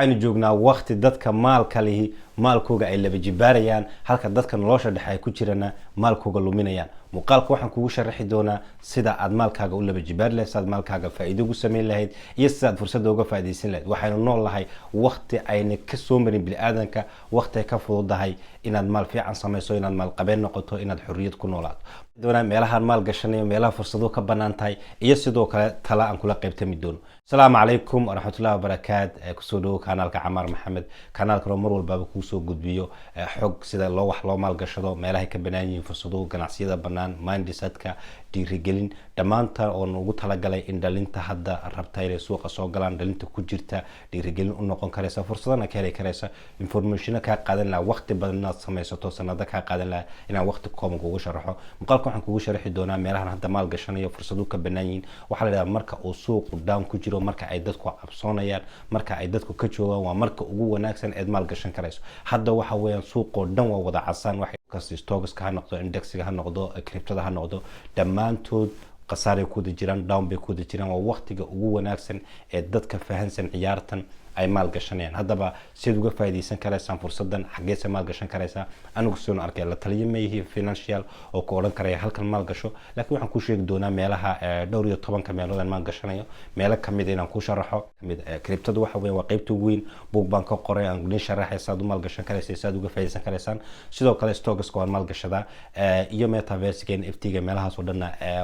waxaynu joognaa waqti dadka maalka lihi maalkooga ay laba jibaarayaan halka dadka nolosha dhexe ay ku jirana maalkooga luminayaan. muuqaalka waxaan kugu sharaxi doonaa sida aad maalkaaga u laba jibaari lahayd, sida maalkaaga faa'iido ugu sameyn lahayd iyo sida aad fursad uga faa'iideysan lahayd. waxaynu nool lahay waqti ayna ka soo marin bini'aadanka, waqti ay ka fududahay inaad maal fiican samayso, inaad maal qabeen noqoto, inaad xorriyad ku noolaato. doonaa meelaha maal gashanayo, meelaha fursado ka banaan tahay iyo sidoo kale tala aan kula qaybtami doono. السلام عليكم ورحمة الله وبركاته. كسودو كانالك عمار محمد، كانالك رومر والباب كوسو قدبيو حق سيدا لو wax loo maal gashado meelaha ka banaanyihiin fursado ganacsiyada banaan mindsetka dhiirigelin dhamaanta oo ugu talagalay in dhalinta hadda rabta inay suuqa soo galaan, dhalinta ku jirta dhiirigelin u noqon karaysa, fursadana ka heli karaysa, information ka qaadan la waqti badan aad samaysato, sanada ka qaadan la inaan waqti kooban kugu sharaxo. muuqaalka waxaan kugu sharaxi doonaa meelaha hadda maal gashanayo fursado ka banaanyihiin. waxa la yiraahdaa marka uu suuqu down ku jiro, marka ay dadku cabsoonayaan, marka ay dadku ka joogaan, waa marka ugu wanaagsan ee maal gashan karayso. hadda waxa weeyaan suuqo dhan waa wada casaan, wax kasta stocks ka noqdo, indexiga ha noqdo, crypto-da ha noqdo, dhammaantood qasaare ku jiraan, down bay ku jiraan. waa waqtiga ugu wanaagsan ee dadka fahansan ciyaartan ay maal gashanayaan. haddaba sid uga faa'iideysan karaysaan fursadan, xageesa maal gashan karaysaa. anigu soo arkay la taliye meehi financial oo ku oran karaya halkan maal gasho, laakiin waxaan ku sheegi doonaa meelaha dhowr iyo 10 meelood maal gashanayo, meelo kamid inaan ku sharaxo. kamid crypto-da waxa weeye waa qaybta weyn, book baan ka qoray aan idin sharaxay saad u maal gashan karaysay, saad uga faa'iideysan karaysaan. sidoo kale stocks waan maal gashadaa iyo metaverse gain FT-ga meelahaas oo dhan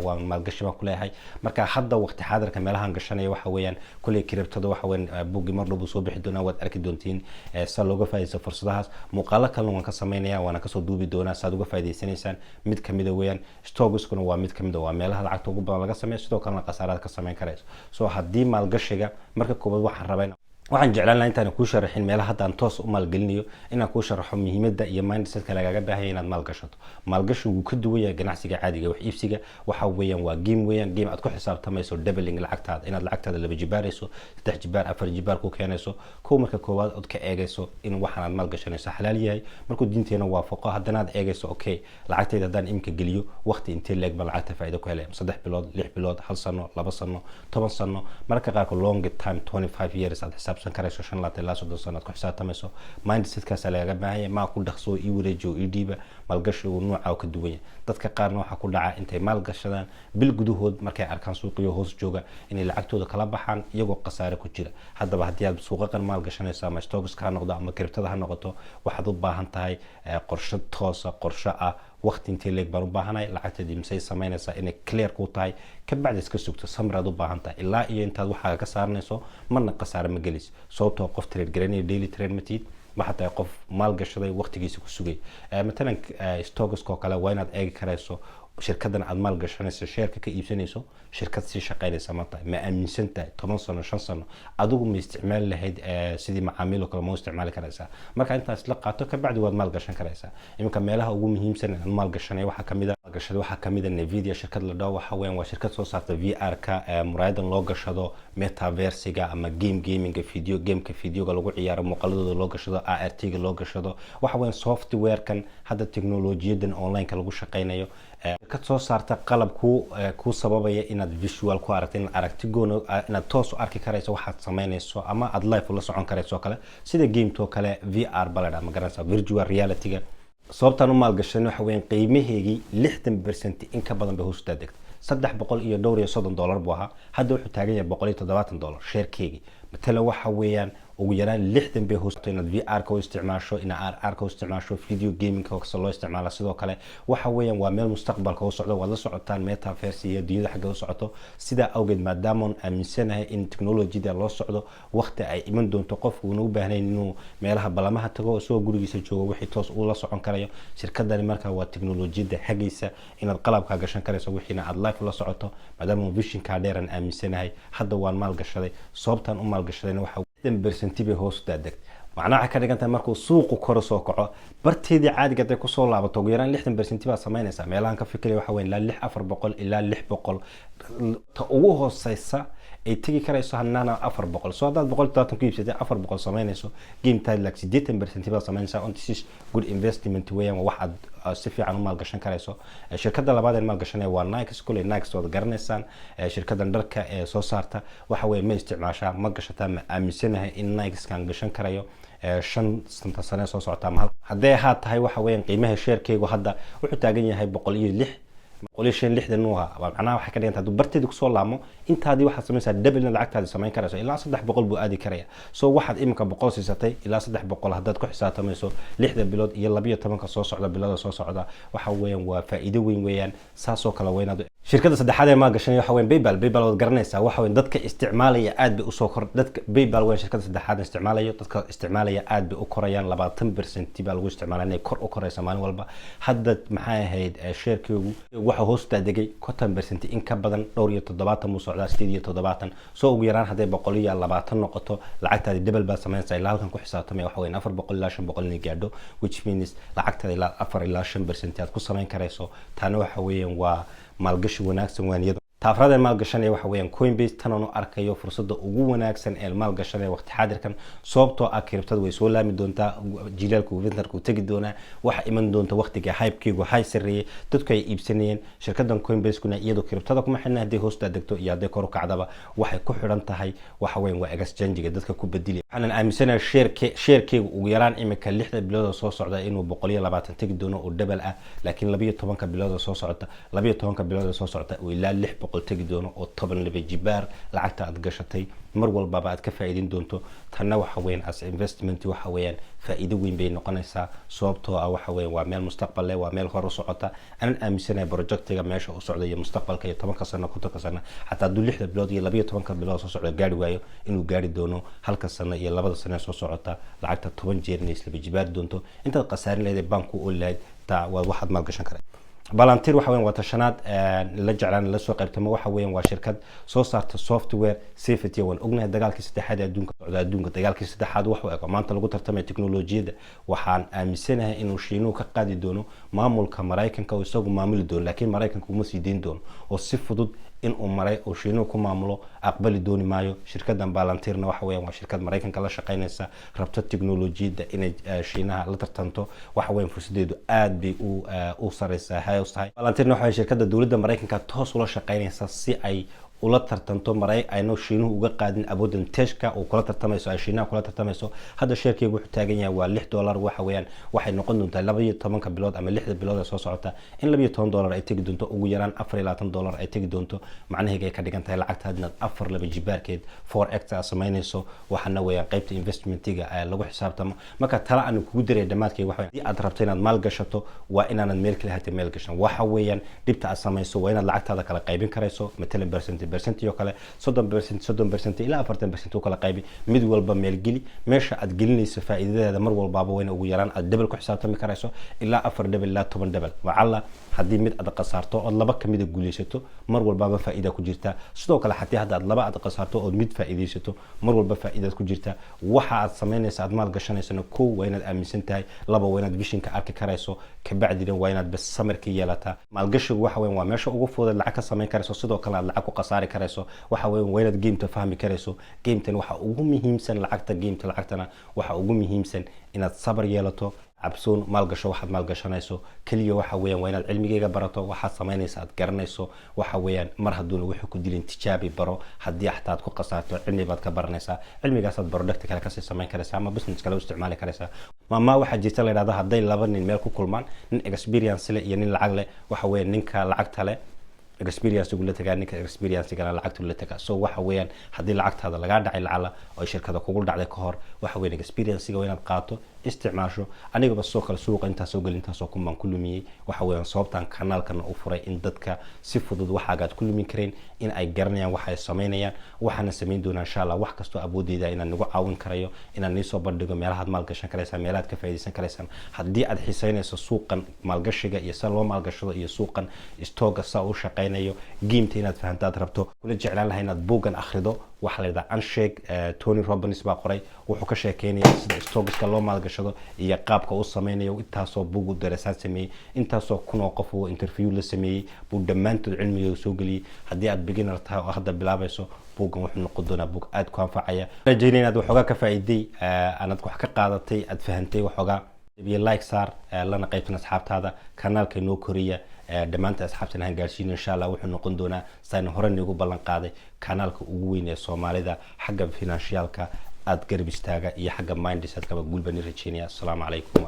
waan maal gashi baan ku leeyahay. marka hadda waqti xaadirka meelahan gashanayo waxa weeyaan kulli crypto-da waxa weeyaan book marlabo soo bixi doonaa, waad arki doontiin sa looga faa'iideysto fursadahaas. muuqaalo kale waan ka sameynaya, waana ka soo duubi doonaa saad uga faa'iideysanaysaan. mid kamid ah weeyaan stocks-kuna waa mid kamid ah, waa meelaha lacagta ugu badan laga sameeyo, sidoo kalena qasaaraad ka sameyn karayso. soo haddii maal gashiga marka koobaad waxaan jeclaan lahaa intaan ku sharaxin meelaha hadda aan toos u maalgelinayo, inaan ku sharaxo muhiimadda iyo mindsetka lagaga baahan yahay inaad maal gashato. maalgashigu ka duwan yahay ganacsiga caadiga. wax iibsiga waxa weeyaan waa game aad ku xisaabtamayso doubling lacagtaada, inaad lacagtaada laba jibaarayso, 3 jibaar 4 jibaar ku keenayso. marka koowaad ood ka eegayso in waxaan aad maal gashanayso xalaal yahay, markuu diinteena waafaqo. haddana aad eegayso okay, lacagtayda haddaan imka geliyo waqti intee leeg baan lacagta faa'iido ku helay, 3 bilood 6 bilood 1 sano 2 sano 10 sano, marka qaarkood long time 25 years aad xisaabsan karayso, 5 ilaa 30 sano aad ku xisaabtamayso. mindsetkaas laga baahan yahay, ma ku dhaqso ii wareejiyo ii dhiiba. maalgashigu nooca ka duwan yahay. dadka qaarna waxa ku dhaca intay maal gashadaan bil gudahood markay arkaan suuqiyo hoos jooga inay lacagtooda kala baxaan iyagoo qasaare ku jira. haddaba haddii aad suuqan maal gashanayso ama stocks ka noqdo ama crypto-da ha noqoto, waxaad u baahan tahay qorshe toos ah, qorshe ah waqti intee leeg baan u baahanahay, lacagteedii misay samaynaysaa inay clear ku tahay, ka bacdi iska sugto samraad u baahan tahay ilaa iyo intaad waxaa ka saarnayso marna qasaare ma gelis. sababtoo qof trade garanaya daily trade matid, waxa tahay qof maal gashaday waqtigiisa ku sugay. matalan stocks oo kale waa inaad eegi karayso shirkadan aad maal gashanayso, sheerka ka iibsanayso, shirkad si shaqaynaysa ma tahay, ma aaminsan tahay 10 sano 5 sano adigu ma isticmaal lahayd sidii macaamiil kale ma isticmaali karaysaa. marka intaas la qaato ka bacdi waad maal gashan karaysaa. iminka meelaha ugu muhiimsan ee maal gashanay waxa kamid ah Nvidia, shirkad la dhaw waxa weeyaan waa shirkad soo saarta VR-ka, muraayadan loo gashado, metaverse-ga ama gaming video gameka videoga lagu ciyaaro, muuqaaladooda loo gashado, AR-ga loo gashado. waxa weeyaan software-kan hadda teknolojiyadan online-ka lagu shaqaynayo ka soo saarta qalab ku sababaya inaad visual ku aragto, in aragti goon inaad toos u arki karayso waxaad samaynayso ama aad live la socon karayso kale sida game-to kale VR balad ama garanaysa virtual reality-ga. sababtan u maal gashan waxa weeyaan qiimaheegi 60% in ka badan bay hoos u degtay. $330 buu ahaa, hadda wuxuu taagan yahay $170 sheerkeegi. matala waxa weeyaan ugu yaraan 60 bay hoosto inaad VR-ka u isticmaasho, inaad AR-ka u isticmaasho, video gaming-ka oo loo isticmaalo. sidoo kale waxa weeyaan waa meel mustaqbalka u socdo, waad la socotaan metaverse iyo dunida xagga u socoto. sida awgeed maadaama aan aaminsanahay in technology-da loo socdo waqti ay iman doonto qofku uu u baahnay inuu meelaha balamaha tago soo gurigiisa joogo wixii toos uu la socon karayo. shirkadani marka waa technology-da xaggiisa inaad qalabka gashan karayso wixiina aad live la socoto. maadaama vision-ka dheer aan aaminsanahay, hadda waan maal gashaday. sababtan u maal gashadayna waxa 60% bay hoos u degtay. macnaha ka dhiganta markuu suuqu kor soo kaco barteedii caadiga ay ku soo laabato ugu yaraan 60% baa samaynaysa. meelahan ka fikiraya waxa weyn la 400 ilaa 600 ta ugu hooseysa ay tagi karayso hanana 400 soo hadaad 170 ku iibsatay 400 sameynayso game tide like 80% baa sameynaysa on this is good investment weeyaan wax aad si fiican u maal gashan karayso shirkadda labaad ee maal gashanay waa Nike kule Nike wada garanaysaan shirkaddan dharka ee soo saarta waxa weeye ma isticmaashaa ma gashataa ma aaminsanahay in Nike kan gashan karayo 5 sano soo socota ma haday ahaa tahay waxa weeyaan qiimaha share-keygu hadda wuxuu taagan yahay 106 160 nuuha macnaha waxa ka dhiganta haduu barteedu ku soo laamo intaadii waxa sameeyay double lacagtaada sameyn karayso ilaa 300 buu aadi karaya soo waxaad imika 100 siisatay ilaa 300 hadaad ku xisaabtamayso 6 bilood iyo 12 soo socda bilada soo socda waxa weeyaan waa faa'iido weyn weeyaan saasoo kala weynaado shirkadda saddexaad ee maal gashanay waxa weeyaan PayPal wad garanaysaa waxa weeyaan dadka isticmaalaya aad bay u soo kor dadka PayPal weeyaan shirkadda saddexaad isticmaalaya dadka isticmaalaya aad bay u korayaan 20% baa lagu isticmaalaa inay kor u korayso maalin walba hadda maxay ahayd share-keygu waxa hoosta degay 50% in ka badan dhowr iyo 70 muu socdaa 70 soo ugu yaraan haday 120 noqoto lacagtaada double baa sameynaysaa ilaa halkan ku xisaabtamay waxa weeyaan 400 ilaa 500 inay gaadho which means lacagtaada ilaa 4 ilaa 5% aad ku sameyn karayso taana waxa weeyaan waa maalgashi wanaagsan waaniyada taafrada maal gashanay waxa weeyaan Coinbase tan oo arkayo fursadda ugu wanaagsan ee maal gashanay waqti xaadirkan sababtoo ah kiribtada way soo laami doontaa jiilaalku winterku tagi doona waxa iman doonta waqtiga hype-kiigu hay sareeyay dadku ay iibsanayeen shirkaddan Coinbase kuna iyadoo kiribtada kuma xidhna hadii hoosta degto iyo hadii kor u kacdaba waxay ku xidhan tahay waxa weeyaan waa exchange-ga dadka ku bedeli waxaan aaminsanahay share-keygu ugu yaraan imika 6 bilood soo socda inuu 120 tagi doono oo double ah laakiin 12 bilood soo socda 12 bilood soo socda oo ilaa 6 tagi doono oo 10 laba jibaar lacagta aad gashatay mar walba aad ka faa'iidin doonto tanna waxa weeyaan as investment waxa weeyaan faa'iido weyn bay noqonaysaa sababtoo ah waxa weeyaan waa meel mustaqbal leh waa meel hor u socota aan aaminsanahay projectiga meesha u socda iyo mustaqbalka iyo 10 sano 10 sano hatta 6 bilood iyo 12 bilood soo socda gaari waayo inuu gaari doono halka sano iyo 2 sano soo socota lacagta 10 jeer inay isla jibaar doonto inta qasaarin leedahay banku oo leeyahay taa waa waxaad maal gashan kartaa Palantir waxa weeyaan waa tashanaad la jeclaan la soo qaybtamo waxa weeyaan waa shirkad soo saarta software safety waan ognahay dagaalkii saddexaad ee adduunka dagaalkii saddexaad waxa uu maanta lagu tartamay teknolojiyada waxaan aaminsanahay inuu Shiinuhu ka qaadi doono maamulka Mareykanka oo isagu maamuli doono laakiin Mareykanku uma sii deyn doono oo si fudud in uu maray oo Shiinuhu ku maamulo aqbali dooni maayo shirkaddan Palantirna waxa weeyaan waa shirkad Mareykanka la shaqeynaysa rabto teknolojiyada inay Shiinaha la tartanto waxa weeyaan fursadeedu aad bay u sareysaa hay'adaha Palantirna waxa shirkadda dawladda Mareykanka toos ula shaqeynaysa si ay ula tartanto maray ayno Shiinuhu uga qaadin aboodan teshka oo kula tartamayso ay Shiinaha kula tartamayso hadda share-keygu wuxuu taagan yahay waa $6 waxa weeyaan waxay noqon doontaa 12 bilood ama 6 bilood soo socota in $12 ay tagi doonto ugu yaraan $24 ay tagi doonto macnaheedu ay ka dhigan tahay lacagtaadna 4 laba jibaarkeed 4x sameynayso waxana weeyaan qaybta investmentiga ay lagu xisaabtamo marka tala aan kugu diray dhamaadkii waxa weeyaan aad rabto inaad maal gashato waa inaanad meel kale hata meel gashan waxa weeyaan dibta aad samayso waa inaad lacagtaada kala qaybin karayso matalan percent iyo kale 30% ilaa 40% kala qaybi mid walba meel geli meesha aad gelinayso faa'iidadeeda mar walba waa in ugu yaraan aad double ku xisaabtami karayso ilaa 4 double ilaa 10 double wacala hadii mid aad qasaarto oo laba kamid guuleysato mar walba faa'iido ku jirta sidoo kale haddii aad laba aad qasaarto oo mid faa'iideysato mar walba faa'iido ku jirta waxa aad sameynayso aad maal gashanayso koo waa inaad aaminsan tahay laba waa inaad vision ka arki karayso ka bacdina waa inaad bas samarka yeelata maal gashigu waxa weyn waa meesha ugu fudud lacag ka sameyn karayso sidoo kale aad lacag ku qasaari karayso waxa weyn waa inaad game ta fahmi karayso game tan waxa ugu muhiimsan lacagtana waxa ugu muhiimsan inaad sabar yeelato absoon maal gasho waxaad maal gashanayso kaliya waxa weeyaan waa inaad cilmigeega barato waxaad sameynaysaa aad garanayso waxa weeyaan mar hadduu wuxuu ku dilin tijaabi baro haddii xataa aad ku qasaarto cilmi baad ka baranaysaa cilmigaas aad product kale ka sii sameyn karaysaa ama business kale u isticmaali karaysaa ma waxa jirta la yiraahdo haday laba nin meel ku kulmaan nin experience leh iyo nin lacag leh waxa weeyaan ninka lacagta leh experience ugu la tagaa ninka experience gana lacagtu la tagaa soo waxa weeyaan hadii lacagtaada laga dhacay lacala oo shirkada kugu dhacday ka hor waxa weeyaan experience-ga waa inaad qaato isticmaasho aniga bas soo kala suuqa inta soo galinta soo kuman ku lumiyay waxa weeyaan sababtan kanaalkan u furay in dadka si fudud waxaad ku lumin kareen in ay garanayaan waxa ay sameynayaan waxana sameyn doona insha Allah wax kasto aboodeyda inaan nagu caawin karayo inaan soo bandhigo meelaha maalgashan karaysa meelaha ka faa'iideysan karaysan hadii aad xiisaynayso suuqan maalgashiga iyo sida loo maalgashado iyo suuqan stocka saa u shaqeynayo qiimta inaad fahantaad rabto kula jeclaan lahayn inaad buugan akhrido waxa la yiraahdaa Unshake Tony Robbins baa qoray wuxuu ka sheekeynaya sida stocks-ka loo maalgashado iyo qaabka uu sameynayo intaasoo buug daraasad sameeyay intaasoo kun qof oo interview la sameeyay buu dhamaantood cilmiga soo galiyay hadii aad beginner tahay oo hadda bilaabayso buuggan wuxuu noqon doonaa buug aad ku anfacaya. rajaynaa inaad waxoogaa ka faa'iiday aanad wax ka qaadatay aad fahantay waxoogaa. like saar lana qaybtan asxaabtaada kanaalka inoo koriya dhammaanta asxaabtana han gaarsiino insha Allah wuxuu noqon doonaa sayna hore nagu ballan qaaday kanaalka ugu weyn ee Soomaalida xagga financialka aad garab istaaga iyo xagga mindset kaba guul bani rajaynaya. Assalaamu calaykum.